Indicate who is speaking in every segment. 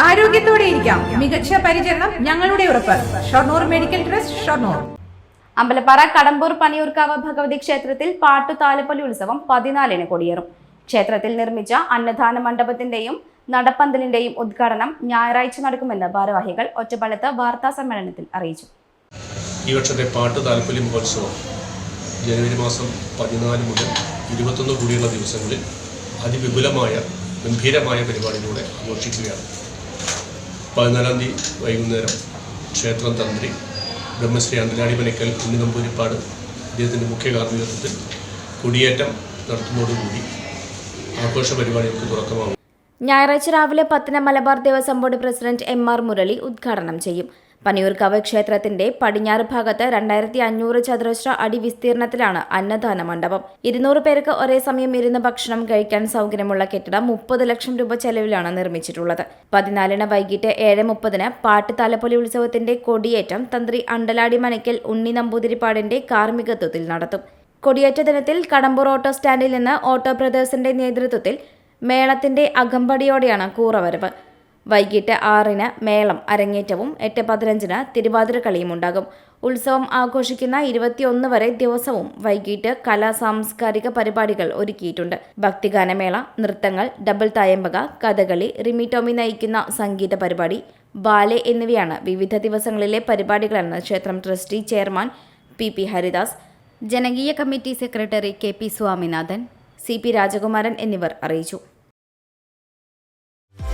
Speaker 1: ആരോഗ്യത്തോടെ ഇരിക്കാം. മികച്ച പരിചരണം ഞങ്ങളുടെ ഉറപ്പ്. Shoranur medical trust, Shoranur.
Speaker 2: അമ്പലപ്പാറ കടമ്പൂർ പനിയൂർക്കാവ് ഭഗവതി ക്ഷേത്രത്തിൽ പാട്ടുതാലപ്പൊലി ഉത്സവം 14-ന് കൊടിയേറും. ക്ഷേത്രത്തിൽ നിർമ്മിച്ച അന്നദാന മണ്ഡപത്തിന്റെയും നടപ്പന്തലിന്റെയും ഉദ്ഘാടനം ഞായറാഴ്ച നടക്കുമെന്ന് ഭാരവാഹികൾ ഒറ്റപ്പാലത്ത് വാർത്താ സമ്മേളനത്തിൽ അറിയിച്ചു.
Speaker 3: ഈ വർഷത്തെ പാട്ടുതാലപ്പൊലി മഹോത്സവം ജനുവരി മാസം 14 മുതൽ 21 കൂടിയുള്ള ദിവസങ്ങളിൽ അതിവിപുലമായ ഗംഭീരമായ പരിപാടിയിലൂടെ ആഘോഷിക്കുകയാണ്. 14-ാം തീയതി വൈകുന്നേരം ക്ഷേത്രം തന്ത്രി ബ്രഹ്മശ്രീ അന്തലാടി മനക്കൽ ഉണ്ണിനമ്പൂരിപ്പാട് അദ്ദേഹത്തിൻ്റെ മുഖ്യ കാർമ്മികത്വത്തിൽ കൊടിയേറ്റം നടത്തുന്നതോടുകൂടി ആഘോഷ പരിപാടികൾക്ക് തുടക്കമാകും.
Speaker 2: ഞായറാഴ്ച രാവിലെ 10-ന് Malabar Devaswom board president M.R. Murali ഉദ്ഘാടനം ചെയ്യും. പനിയൂർക്കാവ് ക്ഷേത്രത്തിന്റെ പടിഞ്ഞാറ് ഭാഗത്ത് 2500 ചതുരശ്ര അടി വിസ്തീർണത്തിലാണ് അന്നദാന മണ്ഡപം. 200 പേർക്ക് ഒരേ സമയം ഇരുന്ന് ഭക്ഷണം കഴിക്കാൻ സൗകര്യമുള്ള കെട്ടിടം 30 ലക്ഷം രൂപ ചെലവിലാണ് നിർമ്മിച്ചിട്ടുള്ളത്. 14-ന് വൈകിട്ട് 7:30-ന് പാട്ടുതാലപ്പൊലി ഉത്സവത്തിന്റെ കൊടിയേറ്റം തന്ത്രി അണ്ടലാടി മനക്കൽ ഉണ്ണി നമ്പൂതിരിപ്പാടിന്റെ കാർമ്മികത്വത്തിൽ നടത്തും. കൊടിയേറ്റ ദിനത്തിൽ കടമ്പൂർ ഓട്ടോ സ്റ്റാൻഡിൽ നിന്ന് ഓട്ടോ ബ്രദേഴ്സിന്റെ നേതൃത്വത്തിൽ മേളത്തിന്റെ അകമ്പടിയോടെയാണ് കൂറവരവ്. വൈകിട്ട് 6-ന് മേളം അരങ്ങേറ്റവും 8:15-ന് തിരുവാതിരക്കളിയും ഉണ്ടാകും. ഉത്സവം ആഘോഷിക്കുന്ന 21 വരെ ദിവസവും വൈകിട്ട് സാംസ്കാരിക പരിപാടികൾ ഒരുക്കിയിട്ടുണ്ട്. ഭക്തിഗാനമേള, നൃത്തങ്ങൾ, ഡബിൾ തായമ്പക, കഥകളി, റിമി ടോമി നയിക്കുന്ന സംഗീത പരിപാടി, ബാലെ എന്നിവയാണ് വിവിധ ദിവസങ്ങളിലെ പരിപാടികളെന്ന് ക്ഷേത്രം ട്രസ്റ്റി ചെയർമാൻ P. ഹരിദാസ്, ജനകീയ committee secretary K.P. Swaminathan, C.P. രാജകുമാരൻ എന്നിവർ അറിയിച്ചു.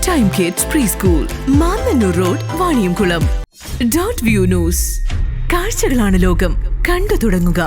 Speaker 4: Time kids pre school, Mannannur road, Vaniyamkulam. .View news. കാഴ്ചകളാണ് ലോകം, കണ്ടു തുടങ്ങുക.